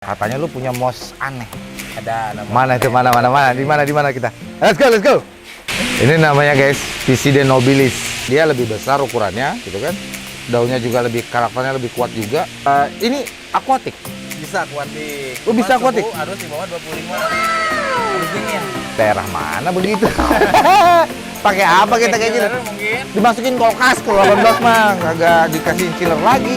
Katanya lu punya mos aneh. Ada nama. Mana itu? Mana? Di mana kita? Let's go. Ini namanya guys, Piscidae nobilis. Dia lebih besar ukurannya, gitu kan? Daunnya juga lebih, karakternya lebih kuat juga. Ini akuatik. Bisa akuatik. Oh, bisa akuatik? Harus di bawah 25. Harus dingin. Daerah mana begitu? Pakai apa kita kayak gini? Mungkin. Dimasukin kulkas kalau 18 mah, kagak dikasih chiller lagi.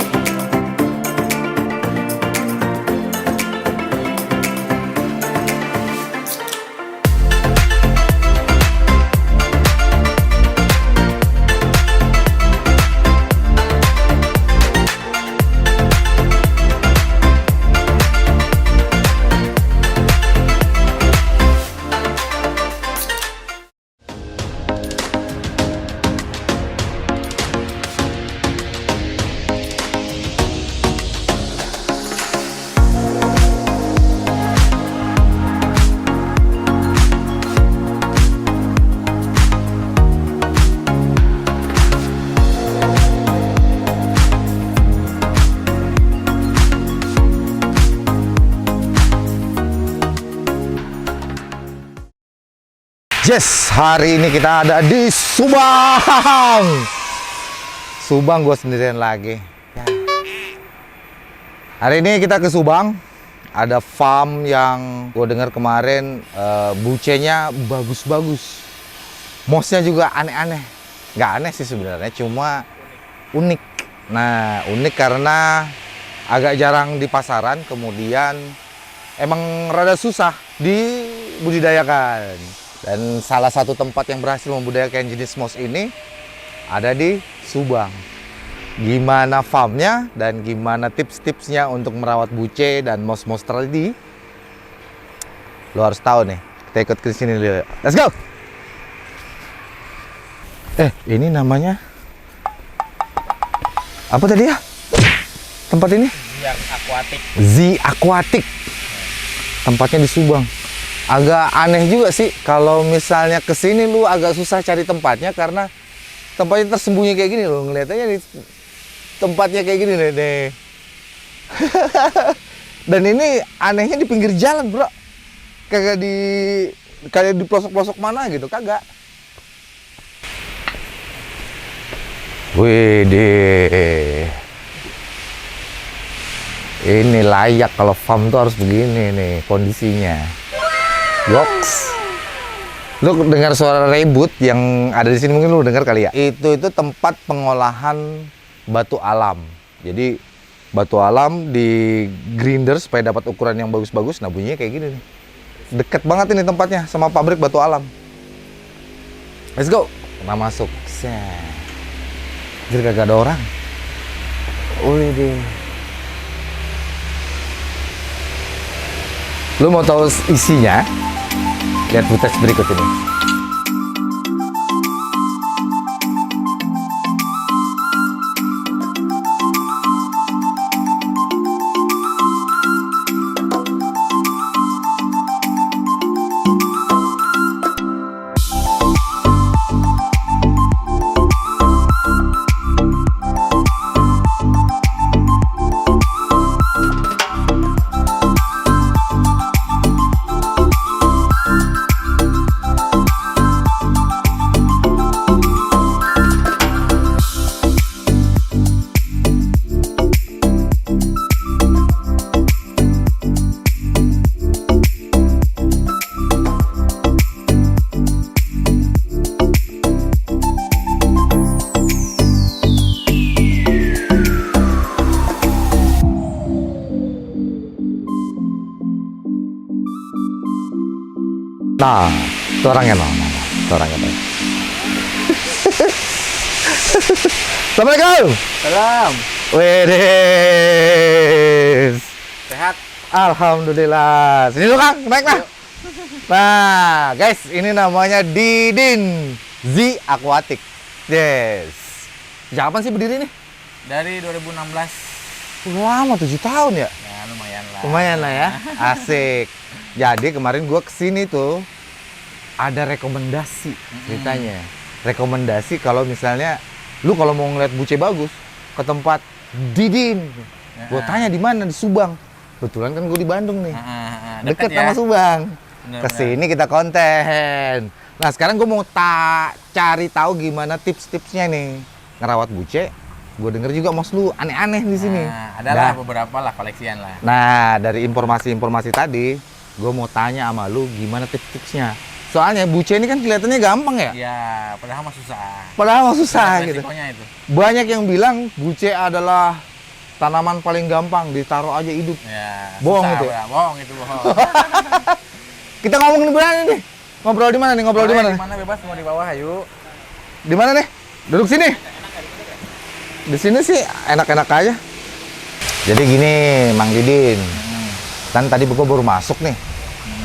Yes, hari ini kita ada di Subang. Subang gue sendirian lagi. Hari ini kita ke Subang. Ada farm yang gue dengar kemarin bucenya bagus-bagus. Mosnya juga aneh-aneh. Nggak aneh sih sebenarnya, cuma unik. Nah, unik karena agak jarang di pasaran, kemudian emang rada susah dibudidayakan. Dan salah satu tempat yang berhasil membudidayakan jenis mos ini ada di Subang. Gimana farmnya dan gimana tips-tipsnya untuk merawat buce dan mos-mos tadi, lo harus tahu nih. Kita ikut ke sini dulu. Let's go! Ini namanya apa tadi ya? Tempat ini? Yang akuatik. Z Aquatic. Tempatnya di Subang. Agak aneh juga sih kalau misalnya kesini lu agak susah cari tempatnya karena tempatnya tersembunyi kayak gini loh, ngeliatnya di tempatnya kayak gini deh. Dan ini anehnya di pinggir jalan, bro. Kayak di pelosok-pelosok mana gitu, kagak. Wih deh. Ini layak kalau farm tuh harus begini nih kondisinya. Yoks. Lu dengar suara ribut yang ada di sini, mungkin lu dengar kali ya. Itu tempat pengolahan batu alam. Jadi batu alam di grinder supaya dapat ukuran yang bagus-bagus. Nah, bunyinya kayak gini nih. Deket banget ini tempatnya sama pabrik batu alam. Let's go. Kita masuk. Jadi kagak ada orang. Wih deh. Lu mau tahu isinya? Lihat footage berikut ini. Nah, itu orangnya no. Itu orangnya no. Assalamualaikum. Salam. Wedes. Sehat. Alhamdulillah. Sini lu Kang, naik lah. Nah, guys, ini namanya Didin Z Aquatic. Yes. Sejak kapan sih berdiri nih? Dari 2016. Lama, 7 tahun ya? Ya, lumayan lah. Lumayan lah ya. Asik. Jadi kemarin gua kesini tuh ada rekomendasi ceritanya. Rekomendasi kalau misalnya lu kalau mau ngeliat buce bagus ke tempat Didin. Gua tanya di mana, di Subang. Kebetulan kan gue di Bandung nih. Deket Deket sama ya. Subang. Bener-bener. Kesini kita konten. Nah sekarang gue mau cari tahu gimana tips-tipsnya nih ngerawat buce. Gue denger juga mos lu aneh-aneh di sini. Nah, adalah beberapa lah koleksian lah. Nah dari informasi-informasi tadi, gue mau tanya sama lu gimana tips-tipsnya. Soalnya buce ini kan kelihatannya gampang ya. Iya, padahal mah susah. Padahal mah susah gitu. Resikonya itu. Banyak yang bilang buce adalah tanaman paling gampang, ditaruh aja hidup. Ya, Bohong susah, itu ya? Bang. Bohong itu, bohong. Kita ngomong di mana nih? Ngobrol di mana nih? Ngobrol di mana? Di mana bebas mau di bawah, ayo. Di mana nih? Duduk sini. Di sini sih enak-enak aja. Jadi gini, Mang Didin. Kan tadi gue baru masuk nih.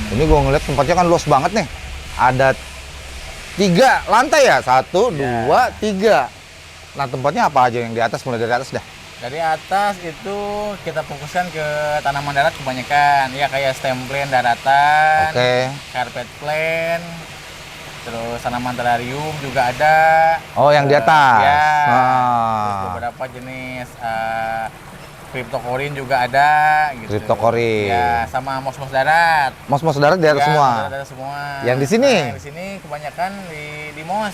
Ini gue ngeliat tempatnya kan luas banget nih. Ada 3 lantai ya? 1, 2, 3. Nah tempatnya apa aja yang di atas? Mulai dari atas dah. Dari atas itu kita fokuskan ke tanaman darat kebanyakan. Ya kayak stem plant daratan, Oke. carpet plant, terus tanaman terrarium juga ada. Oh yang di atas. Ya. Ah. Terus beberapa jenis cryptocorin juga ada gitu. Cryptocorin. Ya, sama mos-mos darat. Mos-mos darat di atas Ya, semua. darat semua. Yang di sini? Nah, di sini kebanyakan di mos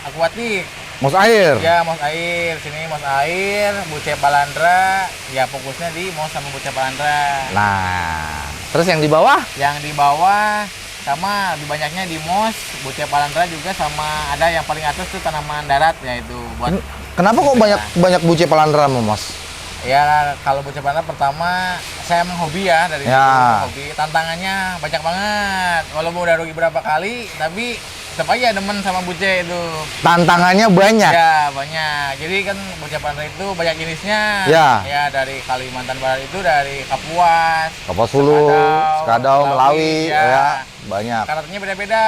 akuatik. Mos air. Ya, mos air. Sini mos air, buce palandra. Ya, fokusnya di mos sama buce palandra. Nah, terus yang di bawah? Yang di bawah sama lebih banyaknya di mos, buce palandra juga sama ada yang paling atas tuh tanaman darat yaitu buat Kenapa kok banyak buce palandra, Mos? ya kalau buce palandra pertama saya emang hobi ya dari Ya. dulu hobi. Tantangannya banyak banget. Walaupun udah rugi berapa kali tapi tetap aja demen sama buce itu. Tantangannya banyak. Ya banyak. Jadi kan buce palandra itu banyak jenisnya. Ya. Ya dari Kalimantan Barat itu dari Kapuas, Kapuas Hulu, Skadau, Melawi, ya. ya, banyak. Karakternya beda-beda.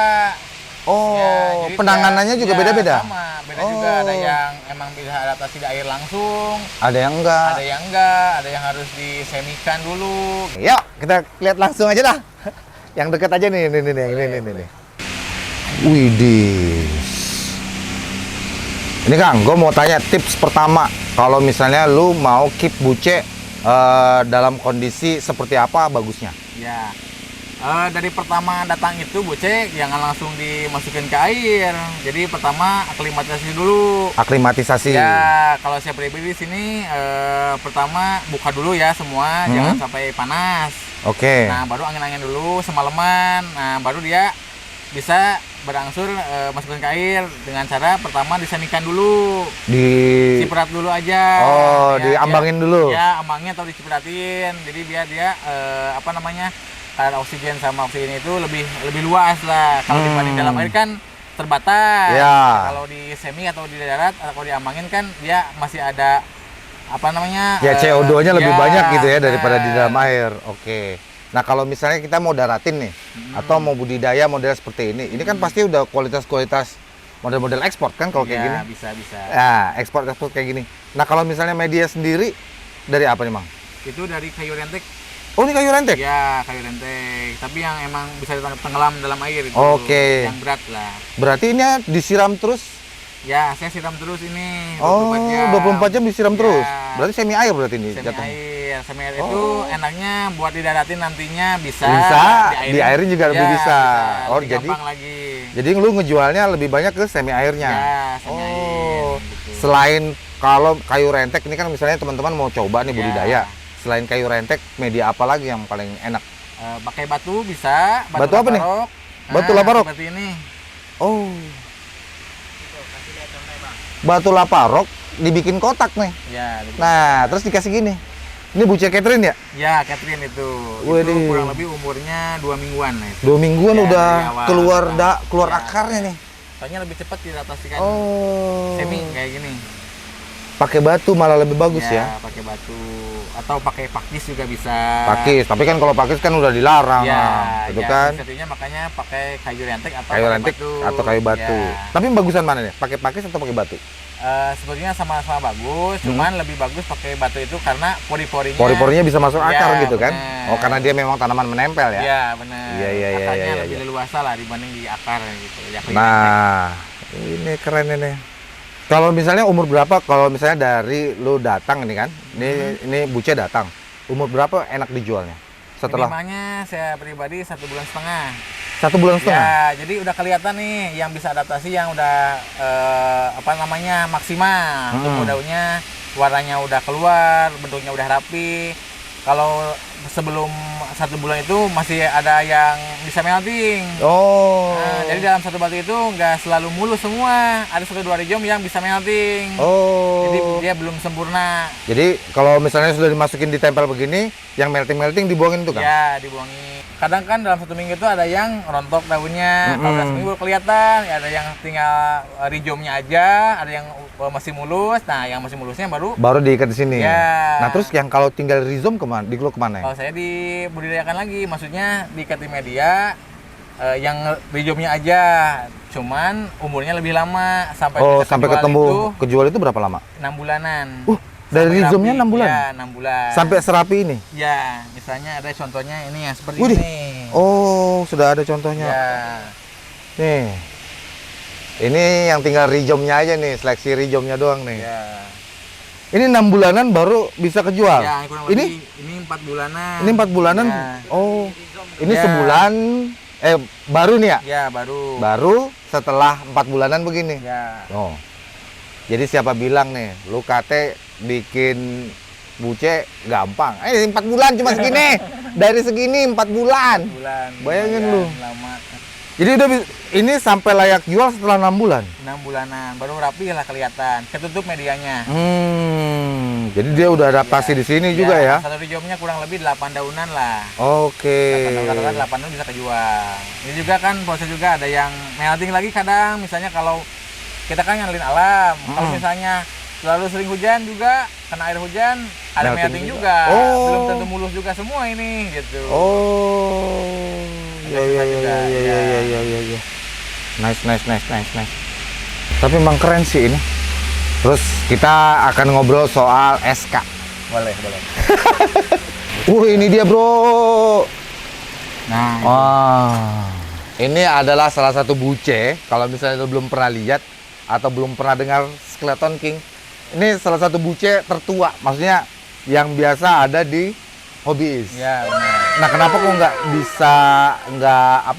Oh, Ya, jadi penanganannya juga ya, beda-beda. Sama, beda Oh. juga. Ada yang emang bisa adaptasi di air langsung, Ada yang enggak. ada yang enggak, ada yang harus disemikan dulu. Yuk, kita lihat langsung aja dah. Yang dekat aja nih, nih. Widih. Ini Kang, gue mau tanya tips pertama. Kalau misalnya lu mau keep buce dalam kondisi seperti apa bagusnya? Ya, dari pertama datang itu buce jangan langsung dimasukin ke air. Jadi pertama aklimatisasi dulu. Aklimatisasi. Ya, kalau saya pribadi di sini pertama buka dulu ya semua, jangan sampai panas. Oke. Nah, baru angin-angin dulu semalaman. Nah, baru dia bisa berangsur masukin ke air dengan cara pertama disemikan dulu. Ciprat dulu aja. Oh, Ya, diambangin dulu. Ya, ambangnya atau dicipratin. Jadi biar dia apa namanya? Kadar oksigen sama oksigen itu lebih luas lah. Kalau dibanding dalam air kan terbatas. Ya. Kalau di semi atau di darat atau kalau diambangin kan dia masih ada apa namanya? Ya CO2-nya lebih ya, banyak gitu ya daripada di nah. dalam air. Oke. Nah kalau misalnya kita mau daratin nih, atau mau budidaya model seperti ini kan pasti udah kualitas-kualitas model-model ekspor kan kalau kayak Ya, gini. bisa. Nah, ekspor kayak gini. Nah kalau misalnya media sendiri dari apa nih Mang? Itu dari kayu rentek. Oh ini kayu rentek? Ya, kayu rentek. Tapi yang emang bisa tenggelam dalam air itu. Oke. Yang berat lah. Berarti ini disiram terus? Ya, saya siram terus ini. Oh, 24 jam disiram Ya. terus? Berarti semi air berarti ini Semi jatuhnya? air. Semi air itu enaknya buat didaratin nantinya bisa. Bisa, diairin juga lebih bisa. Oh, lebih jadi- gampang lagi. Jadi lu ngejualnya lebih banyak ke semi airnya? Ya, semi air. Oh, Gitu. selain kalau kayu rentek ini kan misalnya teman-teman mau coba nih Ya. budidaya. Selain kayu rentek, media apa lagi yang paling enak? Pakai batu bisa. Batu apa nih? laparok. Batu laparok? Seperti ini. Oh. Batu laparok dibikin kotak nih. Ya, Nah, terus dikasih gini. Ini buce Catherine ya? ya Catherine itu. Waduh. Itu kurang lebih umurnya 2 mingguan. Nah, itu. 2 mingguan Ya, udah dari awal. keluar Ya. akarnya nih. Soalnya lebih cepat diadaptasikan. Oh. Semi kayak gini. Pakai batu malah lebih bagus ya. Pakai batu atau pakai pakis juga bisa. Pakis, tapi kan kalau pakis kan udah dilarang, Ya, gitu ya, kan? inisiatifnya makanya pakai kayu rentek atau Kayu pakai rentek batu. atau kayu batu. Ya. Tapi bagusan mana nih? Pakai pakis atau pakai batu? Sebetulnya sama-sama bagus, cuman lebih bagus pakai batu itu karena pori-porinya. Pori-porinya bisa masuk Ya, akar gitu kan? bener. Oh, karena dia memang tanaman menempel ya? Iya, benar. Iya, iya, iya, Akarnya iya, lebih iya. leluasa lah dibanding di akar gitu. Ya, kayu rentek. Nah, ini keren ini. Kalau misalnya umur berapa? Kalau misalnya dari lu datang ini kan, ini buce datang. umur berapa enak dijualnya? Setelah Minimalnya saya pribadi 1,5 bulan. 1,5 bulan? Ya, jadi udah kelihatan nih yang bisa adaptasi, yang udah apa namanya maksimal. Tumbuh daunnya, warnanya udah keluar, bentuknya udah rapi. Kalau sebelum 1 bulan itu masih ada yang bisa melting. Oh. Nah, jadi dalam satu batu itu nggak selalu mulus semua. Ada 1-2 rizom yang bisa melting. Oh. Jadi dia belum sempurna. Jadi kalau misalnya sudah dimasukin di tempel begini, yang melting dibuangin tuh kan? Ya, dibuangin. Kadang kan dalam 1 minggu itu ada yang rontok daunnya, kalau udah seminggu kelihatan, ada yang tinggal rizomnya aja, ada yang masih mulus. Nah, yang masih mulusnya baru diikat di sini. Ya. Nah, terus yang kalau tinggal rizom kemana? Dikeluar kemana? Kalau saya dibudidayakan lagi, maksudnya diikat di media yang rizomnya aja, cuman umurnya lebih lama sampai bisa sampai kejual itu berapa lama? 6 bulanan. Dari Sampai rizomnya rapi. 6 bulan? Ya, 6 bulan. Sampai serapi ini? Ya, misalnya ada contohnya ini ya, seperti Widih. ini. Oh, sudah ada contohnya. Ya. Nih. Ini yang tinggal rizomnya aja nih, seleksi rizomnya doang nih. Ya. Ini 6 bulanan baru bisa kejual. Ya, kurang lebih ini 4 bulanan. Ini 4 bulanan. Ya. Oh. Ini Ya. sebulan baru nih ya? Ya, baru. Baru setelah 4 bulanan begini. Ya. Oh. Jadi siapa bilang nih, lu kate bikin buce gampang. 4 bulan cuma segini. Dari segini 4 bulan. 4 bulan. Bayangin lumayan lu. Lama. Jadi udah ini sampai layak jual setelah 6 bulan. 6 bulanan baru rapi lah kelihatan. Ketutup medianya. Jadi dia udah adaptasi di sini juga ya. Satu rizomnya kurang lebih 8 daunan lah. Oke. 8 daunan bisa kejual. Ini juga kan proses juga ada yang melting lagi kadang, misalnya kalau kita kan ngandelin alam. Kalau misalnya selalu sering hujan juga, kena air hujan, ada melting juga. Oh. Belum tentu mulus juga semua ini gitu. Oh. Ada susah juga, Ya. Nice. Tapi emang keren sih ini. Terus kita akan ngobrol soal SK. Boleh. Ini dia, Bro. Nah, Wah. Ini adalah salah satu buce. Kalau misalnya lo belum pernah lihat atau belum pernah dengar Skeleton King, ini salah satu buce tertua. Maksudnya yang biasa ada di Hobbies. ya benar. Nah, kenapa kok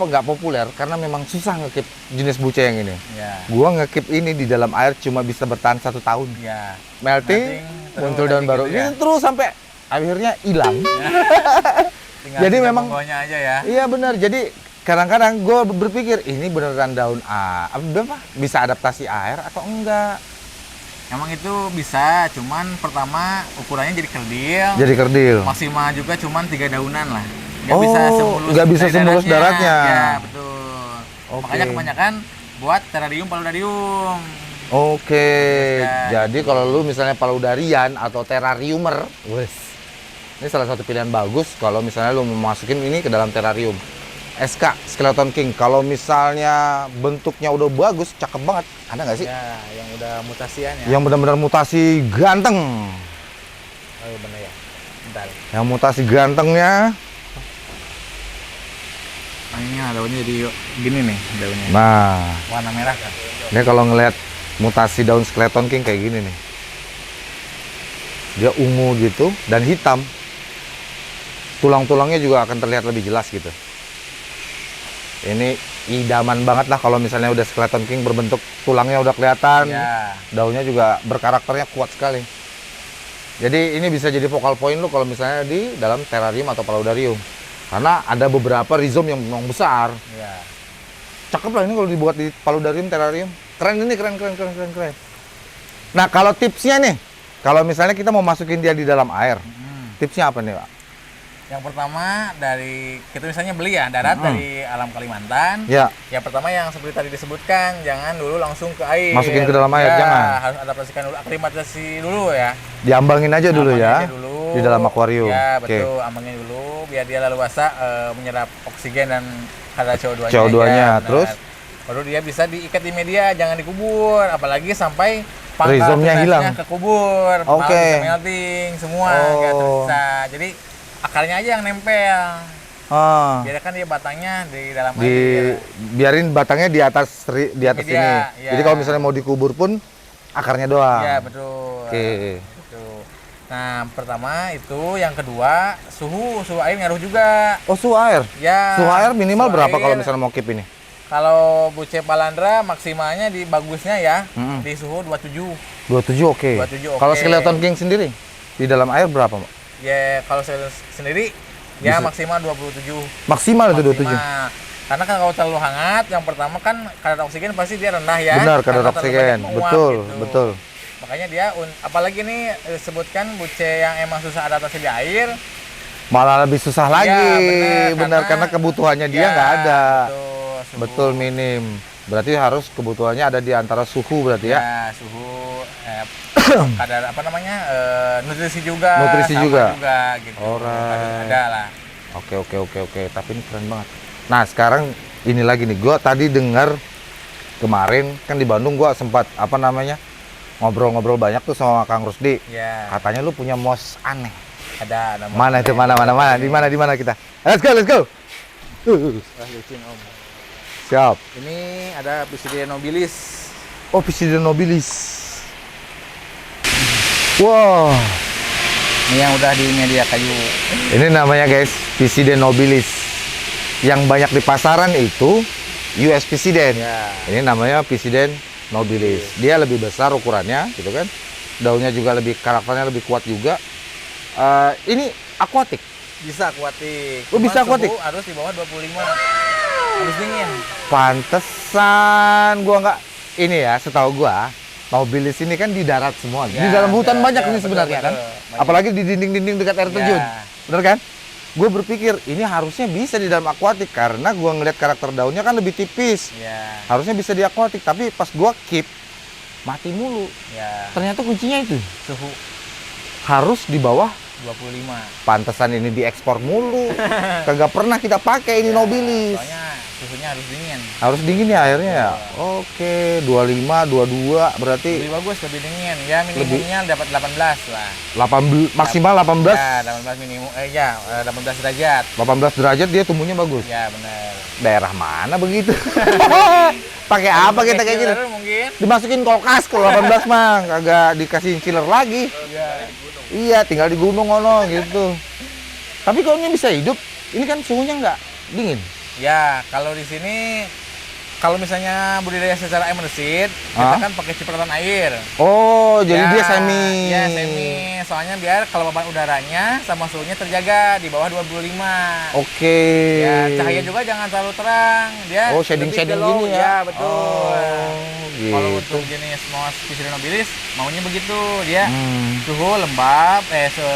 nggak populer? Karena memang susah ngekip jenis buce yang ini. Ya. Gua ngekip ini di dalam air cuma bisa bertahan 1 tahun. Ya. Melting, terus muncul daun lagi baru. gitu ya. Ini terus sampai akhirnya hilang. Tinggal Jadi tinggal memang membawanya aja ya. Iya benar. Jadi kadang-kadang gue berpikir ini beneran daun apa bisa adaptasi air atau enggak? Emang itu bisa, cuman pertama ukurannya jadi kerdil. Jadi kerdil. Maksimal juga cuman 3 daunan lah. Nggak bisa semulus daratnya. Ya, betul. Oke. Makanya kebanyakan buat terarium paludarium. Oke. Terus, Jadi kalau lu misalnya paludarian atau terrariumer, ini salah satu pilihan bagus kalau misalnya lu mau masukin ini ke dalam terrarium. SK Skeleton King, kalau misalnya bentuknya udah bagus, cakep banget, ada nggak sih? Ya, yang udah mutasian ya. Yang benar-benar mutasi ganteng. Oh, bener ya. Bentar. Yang mutasi gantengnya. Nah, ini daunnya jadi gini nih daunnya. Nah, Warna merah kan. ini kalau ngelihat mutasi daun Skeleton King kayak gini nih. Dia ungu gitu dan hitam. Tulang-tulangnya juga akan terlihat lebih jelas gitu. Ini idaman banget lah kalau misalnya udah Skeleton King berbentuk tulangnya udah kelihatan. Ya. Daunnya juga berkarakternya kuat sekali. Jadi ini bisa jadi focal point lu kalau misalnya di dalam terrarium atau paludarium. Karena ada beberapa rhizome yang memang besar. Ya. Cakep lah ini kalau dibuat di paludarium, terrarium. Keren ini, keren. Nah, kalau tipsnya nih, kalau misalnya kita mau masukin dia di dalam air, tipsnya apa nih, Pak? Yang pertama dari kita misalnya beli ya darat dari alam Kalimantan. Ya. Yang pertama yang seperti tadi disebutkan, jangan dulu langsung ke air. Masukin ke dalam air, Ya, jangan. Harus adaptasikan dulu, aklimatasi dulu ya. Diambangin aja dulu Ambangin ya. aja dulu. Di dalam akuarium. Ya, Oke. betul. Ambangin dulu biar dia leluasa menyerap oksigen dan kadar CO2-nya. CO2-nya, benar. terus? Baru dia bisa diikat di media, jangan dikubur, apalagi sampai pangkal Rhizome-nya tunasnya hilang. kekubur, Oke. malah bisa melting semua, nggak Oh. tersisa. Jadi akarnya aja yang nempel. Ah. Biarkan dia batangnya di dalam Di air. biarin batangnya di atas Media, ini. ya. Jadi kalau misalnya mau dikubur pun akarnya doang. Iya, betul. Oke. Betul. Nah, pertama itu, yang kedua suhu air ngaruh juga. Oh, suhu air. Ya. Suhu air minimal suhu berapa air. kalau misalnya mau keep ini? Kalau buce Palandra maksimalnya di bagusnya ya Mm-mm. di suhu 27. 27 oke. 27 oke. Kalau skeleton king sendiri di dalam air berapa, Mak? Ya kalau saya sendiri ya Bisa. maksimal 27. Maksimal itu 27. Maksimal. Karena kan kalau terlalu hangat, yang pertama kan kadar oksigen pasti dia rendah ya. Benar, kadar Karena terlalu oksigen. banyak menguap Betul, gitu. betul. Makanya dia apalagi nih sebutkan buce yang emang susah adaptasi di air. Malah lebih susah lagi. Ya, Benar, karena kebutuhannya dia nggak ada. Betul, suhu. Betul, minim. Berarti harus kebutuhannya ada di antara suhu berarti ya. Ya, suhu kadar apa namanya? Nutrisi juga. Nutrisi sama juga. gitu. Alright. Harus ada lah. Oke. Tapi ini keren banget. Nah, sekarang ini lagi nih. Gua tadi dengar kemarin kan di Bandung gua sempat apa namanya? Ngobrol-ngobrol banyak tuh sama Kang Rusdi. Ya. Katanya lu punya mos aneh. Ada Mana itu? Mana? Di mana kita? Let's go. Wah, licin, Om. Siap. Ini ada Pisidia nobilis. Oh, Pisidia nobilis. Wow. Ini yang udah di media kayu. Ini namanya guys, Pisidia nobilis. Yang banyak di pasaran itu US Pisiden. Ya. Ini namanya Pisiden nobilis. Dia lebih besar ukurannya, gitu kan? Daunnya juga lebih, karakternya lebih kuat juga. Ini akuatik. Bisa akuatik. Oh, bisa Cuman akuatik? suhu harus di bawah 25. Harus dingin. Pantesan gua nggak ini ya, setahu gua nobilis ini kan di darat semua. Di Ya, dalam hutan ya, banyak ya, ini betul, sebenarnya kan. betul. Banyak. Apalagi di dinding-dinding dekat air terjun. Ya. Bener kan? Gue berpikir ini harusnya bisa di dalam akuatik karena gua ngeliat karakter daunnya kan lebih tipis. Ya. Harusnya bisa di akuatik, tapi pas gua keep mati mulu. Ya. Ternyata kuncinya itu Suhu harus di bawah. 25. Pantesan ini diekspor mulu. Kagak pernah kita pakai ini nobilis. Soalnya suhunya harus dingin. Harus dingin ya airnya ya. Oke, 25, 22 berarti Lebih bagus, lebih dingin. Ya minimumnya dapat 18 lah. 18 maksimal 18. Ya, 18 minimum. 18 derajat. 18 derajat dia tumbuhnya bagus. Ya, benar. Daerah mana begitu? Pakai apa kita kayak gini? Chiller mungkin. Dimasukin kulkas kalau 18 mah, kagak dikasih chiller lagi. Ya. Iya, tinggal di gunung ono gitu. Tapi kalau ini bisa hidup, ini kan suhunya nggak dingin. Ya, kalau di sini kalau misalnya budidaya secara emersit, kita kan pakai cipratan air. Oh, jadi Ya, dia semi. Ya, semi. Soalnya biar kelembaban udaranya sama suhunya terjaga di bawah 25. Oke. Ya, cahaya juga jangan terlalu terang. Dia Oh, shading-shading lebih ke low. gini ya? Ya, betul. Oh, Kalau gitu. untuk jenis Mos Pisidia nobilis maunya begitu. Dia Hmm. suhu lembab,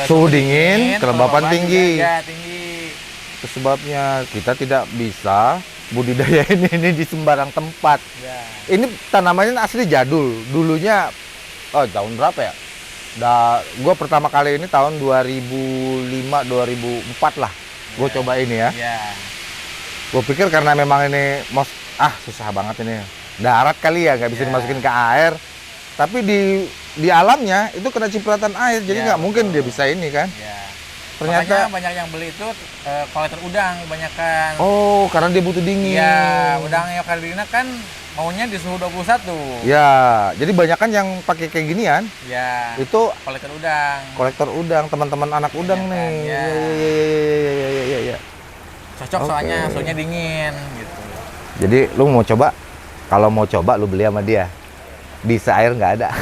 Suhu dingin, kelembapan tinggi. juga, ya, tinggi. Itu sebabnya kita tidak bisa budidaya ini di sembarang tempat. Ya. Ini tanamannya asli jadul. Dulunya, tahun berapa ya? Gua pertama kali ini tahun 2005, 2004 lah. Gue coba ini ya. Ya. Gue pikir karena memang ini susah banget ini. Darat kali ya, nggak bisa Ya. dimasukin ke air. Tapi di alamnya itu kena cipratan air, jadi Ya, nggak mungkin betul. dia bisa ini kan. Ya. Ternyata, Makanya banyak yang beli itu kolektor udang kebanyakan. oh karena dia butuh dingin. Iya, udang Eucalyptus kan maunya di suhu 21. Ya, jadi banyak kan yang pakai kayak ginian, Ya. itu Kolektor udang. kolektor udang, teman-teman anak udang Iya nih. kan, ya. Iya. Cocok Oke. soalnya suhunya dingin gitu. Jadi lu mau coba, kalau mau coba lu beli sama dia. Bisa air nggak ada.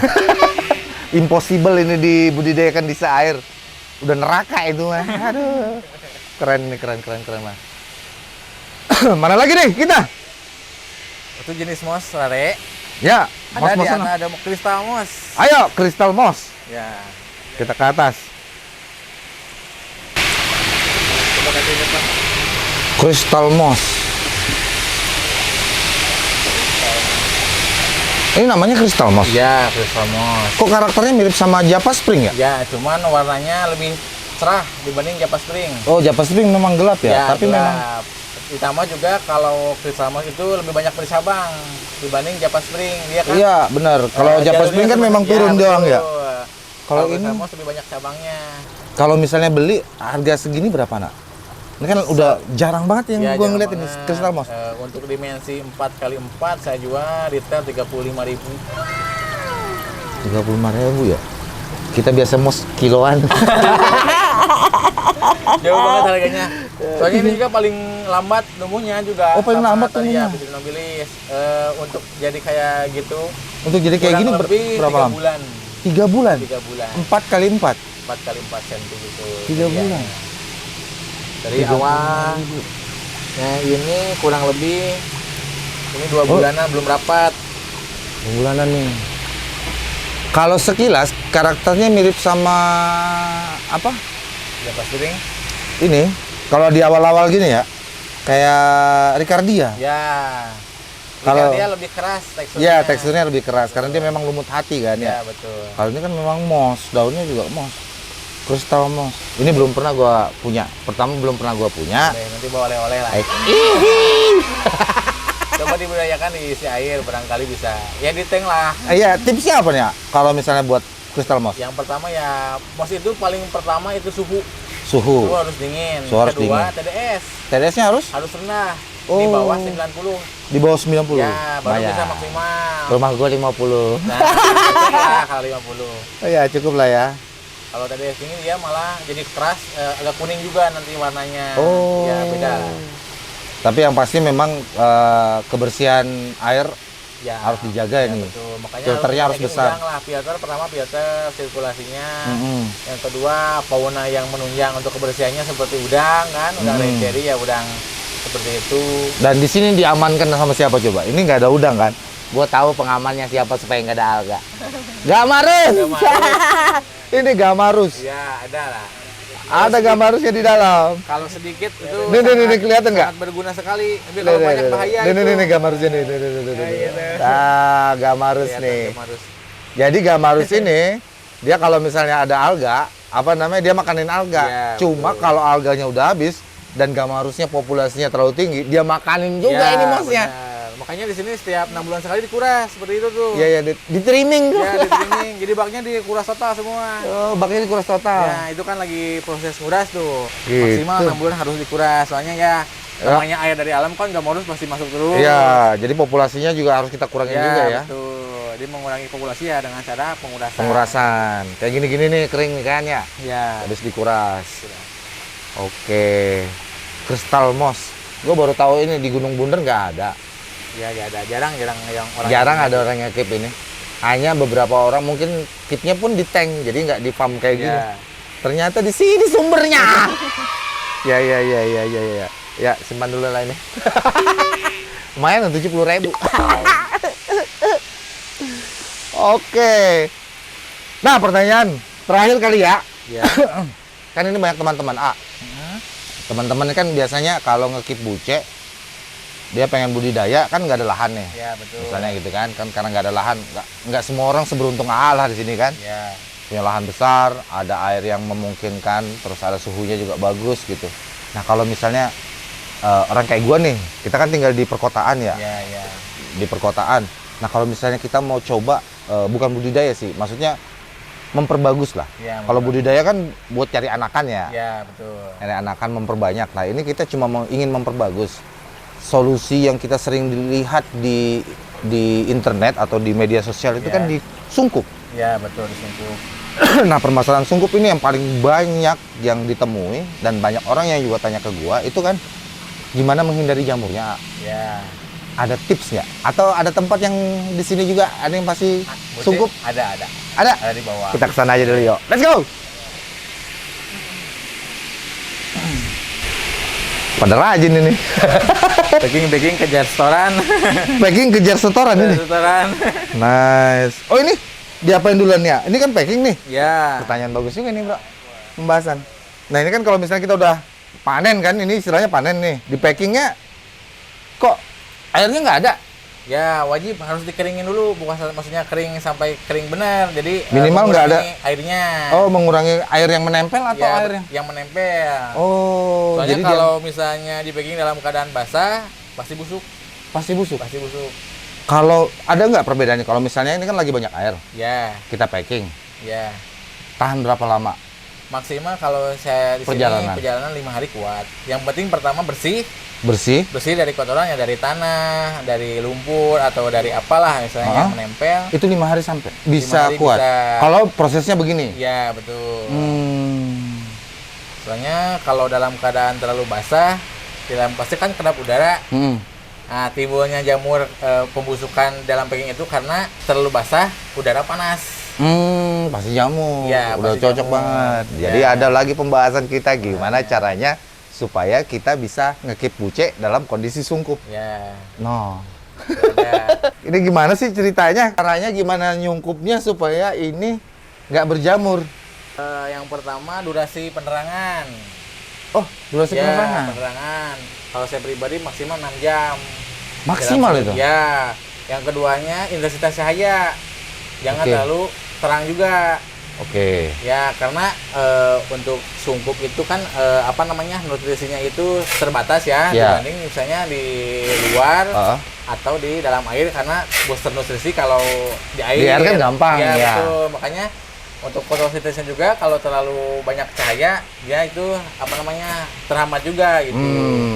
Impossible ini dibudidayakan di air. Udah neraka itu mah. Aduh. Keren nih, keren mah. Mana lagi nih kita? Itu jenis Mos rare. Ya, Ada di mos-mosan. atas ada kristal Mos. Ayo, kristal mos. Ya. Kita ke atas. Coba kasih depan. Kristal mos. Ini namanya kristal mos. Ya, kristal Mos. Kok karakternya mirip sama Java Spring ya? Ya, cuman warnanya lebih cerah dibanding Java Spring. Oh, Java Spring memang gelap ya, tapi gelap. memang Ditambah juga kalau kristal Mos itu lebih banyak bersabang dibanding Java Spring. Dia kan iya benar. Kalau Java jalurnya Spring kan seperti- memang turun doang ya. betul. Kalau Kristal ini- Mos lebih banyak cabangnya. Kalau misalnya beli harga segini berapa nak? Ini kan udah jarang banget yang Ya, gua jangan ngeliat ini banget. kristal mos. Untuk dimensi 4x4 saya jual retail 35.000. 35.000 ya. Kita biasa mos kiloan. Jauh banget harganya. Soalnya ini juga paling lambat numbuhnya juga. Oh, paling lambat ya, numbuhnya. bisa nobilis. Untuk jadi kayak gitu. Untuk jadi kayak gini kurang lebih berapa 3 lama? bulan. 3 bulan. 3 bulan. 4 kali 4. 4 kali 4 cm gitu. 3 bulan. Dari awal. Nah, ini kurang lebih ini 2 bulanan belum rapat. 2 bulanan nih. Kalau sekilas karakternya mirip sama apa? Ya pasti ring. Ini kalau di awal-awal gini ya, kayak Ricardia. Ya. Kalau dia lebih keras teksturnya. Ya, teksturnya lebih keras karena dia memang lumut hati kan ya. Ya, betul. Kalau ini kan memang moss, daunnya juga moss. Kristal moss. Ini belum pernah gua punya. Pertama belum pernah gua punya. Oke, nanti bawa oleh-oleh lah. Coba dibudidayakan diisi air, barangkali bisa. Ya di tank lah. Iya, tipsnya apa nih ya? Kalau misalnya buat kristal moss? Yang pertama ya, moss itu paling pertama itu suhu. Suhu. Suhu harus dingin. Suhu harus Kedua, dingin. TDS. TDS-nya harus Harus rendah. Di Oh. bawah 90. di bawah 90. Ya, baru Lumayan. bisa maksimal. Rumah gua 50. Nah, cocok lah kalau 50. Oh ya, cukup lah ya. Kalau TDS dingin dia malah jadi keras, agak kuning juga nanti warnanya. Oh. Ya, beda. Tapi yang pasti memang kebersihan air Ya, harus dijaga ya, ini. betul. Makanya Filternya harus pakai besar. udang lah. Filter pertama filter sirkulasinya. Mm-mm. Yang kedua fauna yang menunjang untuk kebersihannya seperti udang kan, udang reindeer ya udang seperti itu. Dan di sini diamankan sama siapa coba? Ini nggak ada udang kan? Gua tahu pengamannya siapa supaya nggak ada alga. Gamarus. Ini Gamarus. Ya ada lah. Ada Gamarusnya di dalam. Kalau sedikit itu Nih, kelihatan nggak? sangat berguna sekali. Tapi kalau banyak bahaya itu. Nih, Gamarusnya nih. Ah, Gamarus Kelihatan nih. Gamarus. Jadi Gamarus ini dia kalau misalnya ada alga, apa namanya dia makanin alga. Ya, Cuma betul. kalau alganya udah habis dan Gamarusnya populasinya terlalu tinggi, dia makanin juga Ya, ini mosnya. benar. Makanya di sini setiap 6 bulan sekali dikuras seperti itu tuh. Iya, di trimming tuh. Ya, di trimming. Jadi baknya dikuras total semua. Oh, baknya dikuras total. Ya, itu kan lagi proses nguras tuh. Gitu. Maksimal 6 bulan harus dikuras. Soalnya ya namanya air dari alam kan Gamarus pasti masuk terus. Iya, jadi populasinya juga harus kita kurangin juga ya. Betul. Dia mengurangi populasi ya dengan cara pengurasan. Pengurasan. Kayak gini-gini nih kering nih kan ya. Ya. Habis dikuras. Oke. Kristal moss. Gue baru tahu ini di Gunung Bunder nggak ada. Ya, ya ada. Jarang yang orang. Jarang ada orang yang keep ini. Hanya beberapa orang mungkin keepnya pun di tank, jadi nggak di farm kayak gini. Ya. Ternyata di sini sumbernya. Ya. Ya, simpan dulu lah ini. Lumayan 70.000. Oke. Nah, pertanyaan terakhir kali ya. Ya. Kan ini banyak teman-teman A. Teman-teman kan biasanya kalau nge-keep buce, dia pengen budidaya kan nggak ada lahannya. Ya, betul. Misalnya gitu kan karena nggak ada lahan, nggak semua orang seberuntung A lah di sini kan. Ya. Punya lahan besar, ada air yang memungkinkan, terus ada suhunya juga bagus gitu. Nah kalau misalnya orang kayak gua nih, kita kan tinggal di perkotaan ya, Ya, ya. di perkotaan. Nah kalau misalnya kita mau coba, bukan budidaya sih, maksudnya memperbagus lah. Ya, Kalau budidaya kan buat cari anakan ya, Ya, betul. cari anakan memperbanyak. Nah ini kita cuma ingin memperbagus. Solusi yang kita sering dilihat di internet atau di media sosial itu Ya. kan di sungkup. Ya, betul disungkup. Nah permasalahan sungkup ini yang paling banyak yang ditemui dan banyak orang yang juga tanya ke gua itu kan gimana menghindari jamurnya. Ya. Ada tips nggak? Atau ada tempat yang di sini juga ada yang pasti Buce sungkup? ada. Ada. Ada di bawah. Kita kesana aja dulu yuk. Let's go. Pada rajin ini. Packing kejar setoran. Packing kejar setoran ini. Setoran. Nice. Oh ini diapain duluan ya? Ini kan packing nih. Ya. Pertanyaan bagus juga nih bro. Pembahasan. Nah ini kan kalau misalnya kita udah panen kan, ini istilahnya panen nih. Di packingnya kok airnya nggak ada? Ya, wajib harus dikeringin dulu, bukan maksudnya kering sampai kering benar. Jadi Minimal nggak ada mengurangi airnya. Oh, mengurangi air yang menempel atau Ya, air yang menempel. Oh, Soalnya jadi kalau misalnya di packing dalam keadaan basah, pasti busuk. pasti busuk. Pasti busuk. Kalau ada nggak perbedaannya? Kalau misalnya ini kan lagi banyak air, Ya, kita packing, ya. tahan berapa lama? Maksimal kalau saya di sini Perjalanan. perjalanan 5 hari kuat. Yang penting pertama bersih Bersih. dari kotoran ya, dari tanah, dari lumpur atau dari apalah misalnya yang menempel. Itu 5 hari sampai 5 bisa hari kuat. bisa. Kalau prosesnya begini. Ya betul. Hmm. Soalnya kalau dalam keadaan terlalu basah, pasti kan kedap udara. Hmm. Nah, timbulnya jamur pembusukan dalam packing itu karena terlalu basah, udara panas. Pasti jamur. Ya, Udah pasti cocok jamur. banget. Ya. Jadi ada lagi pembahasan kita gimana caranya supaya kita bisa ngekip buce dalam kondisi sungkup. Ya. No. Ada. Ini gimana sih ceritanya? Caranya gimana nyungkupnya supaya ini nggak berjamur? Yang pertama durasi penerangan. Oh, durasi Ya, penerangan. penerangan. Kalau saya pribadi maksimal 6 jam. Maksimal Dalam- itu? Ya. Yang keduanya intensitas cahaya. Jangan Oke. terlalu terang juga. Oke. Ya, karena untuk sungkup itu kan nutrisinya itu terbatas ya, Ya. dibanding misalnya di luar Heeh. atau di dalam air, karena booster nutrisi kalau di air. Di air kan gampang, ya. ya. Betul. Makanya untuk fotosintesnya juga kalau terlalu banyak cahaya, dia itu terhambat juga gitu.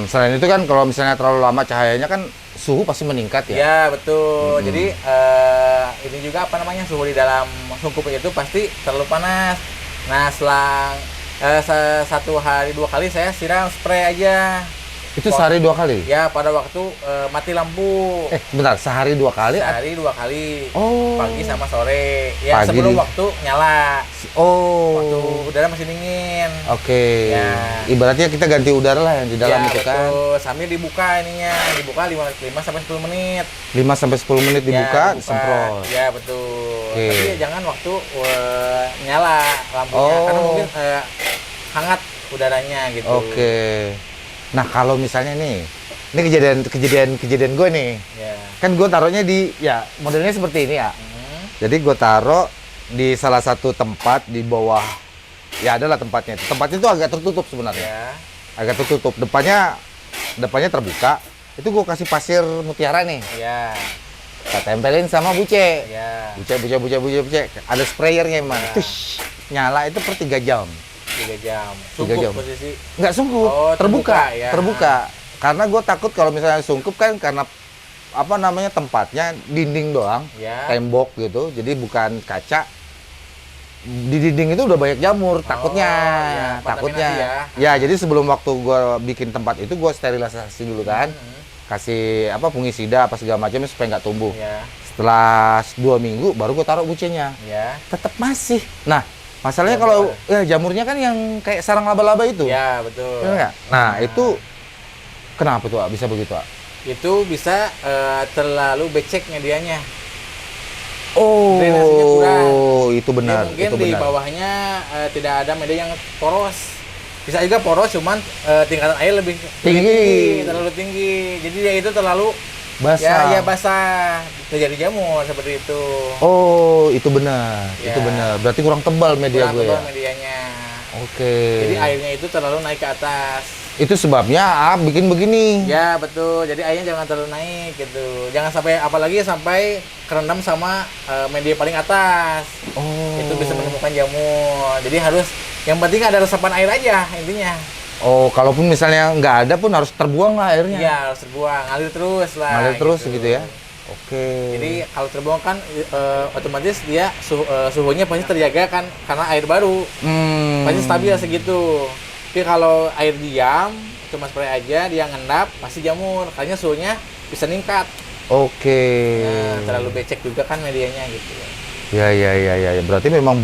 Selain itu kan kalau misalnya terlalu lama cahayanya kan suhu pasti meningkat ya. Ya betul. Jadi ini juga suhu di dalam sungkup itu pasti terlalu panas. Nah selang 1 hari 2 kali saya siram spray aja. Itu sehari 2 kali? Ya pada waktu mati lampu. Bentar, sehari 2 kali? Sehari 2 kali. Oh. Pagi sama sore. Ya Pagi sebelum di- waktu nyala. Waktu Oh. udara masih dingin. Oke. Ya. Ibaratnya kita ganti udara lah yang di dalam Ya, itu kan. betul. Sambil dibuka ininya. Dibuka 5 sampai 10 menit. 5 sampai 10 menit dibuka, Ya, disemprot. Ya betul. Oke. Tapi ya jangan waktu nyala lampunya, Oh. karena mungkin hangat udaranya gitu. Oke. Nah, kalau misalnya nih, ini kejadian gue nih. Ya. Kan gue taruhnya di ya modelnya seperti ini ya. Hmm. Jadi gue taruh di salah satu tempat di bawah. Ya adalah tempatnya. Tempatnya itu agak tertutup sebenarnya. Ya. Agak tertutup. Depannya terbuka. Itu gue kasih pasir mutiara nih. Ya. Kita tempelin sama buce. Ya. Buce. Ada sprayernya emang. Ya. Tush, nyala itu per 3 jam. 3 jam. 3 jam. Posisi. Nggak sungkup, Oh, terbuka, terbuka, ya. terbuka. Karena gue takut kalau misalnya sungkup kan karena tempatnya dinding doang, Ya. tembok gitu, jadi bukan kaca. Di dinding itu udah banyak jamur, takutnya, ya, takutnya. kontaminasi Ya, jadi sebelum waktu gue bikin tempat itu gue sterilisasi dulu kan, kasih fungisida apa segala macam supaya nggak tumbuh. Ya. Setelah 2 minggu baru gue taruh bucenya, Ya. tetap masih. Nah, masalahnya Jamur. kalau ya jamurnya kan yang kayak sarang laba-laba itu. Ya, betul. Bener nggak? Nah, itu kenapa tuh, bisa begitu, Ak? Itu bisa terlalu becek medianya. Oh, Drainasinya kurang. itu benar, Jadi mungkin itu di benar. bawahnya tidak ada media yang poros. Bisa juga poros, cuman tingkatan air lebih Tinggi. terlalu tinggi. Jadi dia itu terlalu Basah. ya basah, terjadi jamur seperti itu. Oh, itu benar, Ya. itu benar. Berarti kurang tebal media Kurang gue ya. tebal medianya. Oke. Jadi airnya itu terlalu naik ke atas. Itu sebabnya bikin begini. Ya betul. Jadi airnya jangan terlalu naik gitu. Jangan sampai, apalagi sampai kerendam sama media paling atas. Oh. Itu bisa menemukan jamur. Jadi harus, yang penting ada resapan air aja intinya. Oh, kalaupun misalnya nggak ada pun harus terbuang lah airnya. Iya, harus terbuang, ngalir terus lah. Ngalir terus gitu ya. Oke. Jadi kalau terbuang kan otomatis dia suhunya pasti terjaga kan, karena air baru. Pasti stabil segitu. Tapi kalau air diam, cuma spray aja, dia ngendap, pasti jamur. Karena suhunya bisa meningkat. Oke. Nah, terlalu becek juga kan medianya gitu. Ya. Berarti memang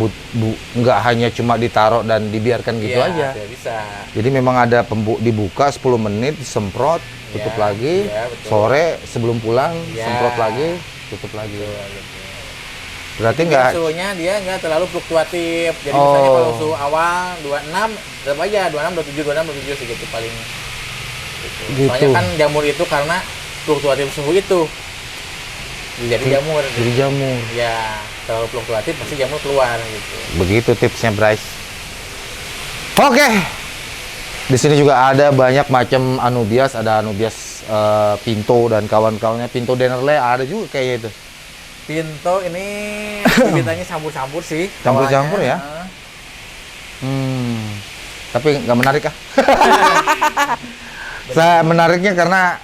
nggak hanya cuma ditaruh dan dibiarkan gitu Iya, aja. tidak bisa. Jadi memang ada dibuka 10 menit, disemprot, tutup Ya, lagi. ya, betul. Sore sebelum pulang, Ya. semprot lagi, tutup lagi. Betul. Berarti Jadi nggak. suhunya dia nggak terlalu fluktuatif. Jadi Oh. misalnya kalau suhu awal 26, tetap aja 26, 27 segitu paling. Gitu. Soalnya kan jamur itu karena fluktuatif suhu itu. Jadi jamur. Jadi jamur. Ya, terlalu fluktuatif pasti jamur keluar gitu. Begitu tipsnya, Bryce. Oke. Di sini juga ada banyak macam anubias, ada anubias pinto dan kawan-kawannya. Pinto Dennerle ada juga kayaknya itu. Pinto ini bibitanya campur-campur sih. Campur-campur bawahnya. ya? Tapi nggak menarik ah. Saya menariknya karena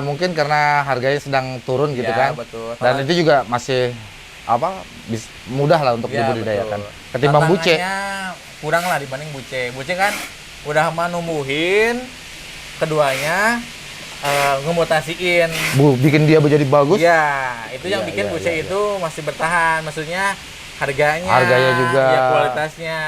mungkin karena harganya sedang turun gitu Ya, kan. betul. Dan itu juga masih mudah lah untuk Ya, dibudidayakan. betul. Ketimbang buce. Tantangannya kurang lah dibanding buce. Buce kan udah numbuhin, keduanya ngemutasiin. Bikin dia menjadi bagus. Ya, itu yang Iya, bikin iya, buce iya, itu masih bertahan. Maksudnya Harganya juga. ya kualitasnya.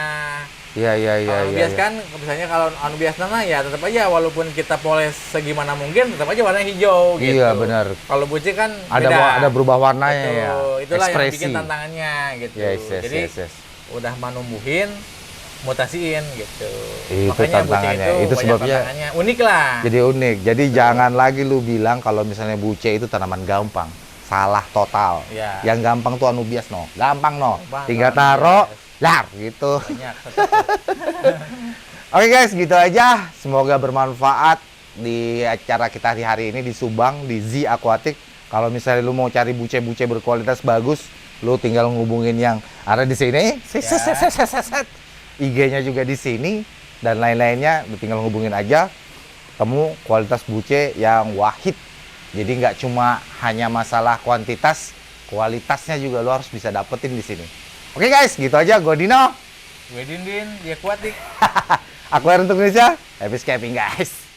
Iya. Kalau bias kan, misalnya kalau bias mah ya tetap aja walaupun kita poles segimana mungkin tetap aja warnanya hijau gitu. Iya, benar. Kalau buce kan Ada berubah warnanya ya. Betul. Itulah yang Ekspresi. bikin tantangannya gitu. Yes. Jadi udah numbuhin, mutasiin gitu. Itu Makanya buce tantangannya. Itu banyak sebabnya tantangannya unik lah. jadi unik. Jadi jangan lagi lu bilang kalau misalnya buce itu tanaman gampang. Salah total. Ya. Yang gampang tuh bias no. Gampang no. Gampang, Tinggal anu taruh, bias. lar gitu. Banyak. Oke guys, gitu aja. Semoga bermanfaat di acara kita hari ini di Subang di Z Aquatic. Kalau misalnya lu mau cari buce-buce berkualitas bagus, lu tinggal ngubungin yang ada di sini. IG-nya juga di sini dan lain-lainnya, lu tinggal ngubungin aja. Kamu kualitas buce yang wahid. Jadi nggak cuma hanya masalah kuantitas, kualitasnya juga lu harus bisa dapetin di sini. Oke guys, gitu aja. Gue Dino. Gue Dindin, dia Aquatic. Aku untuk Indonesia. Happy scaping guys.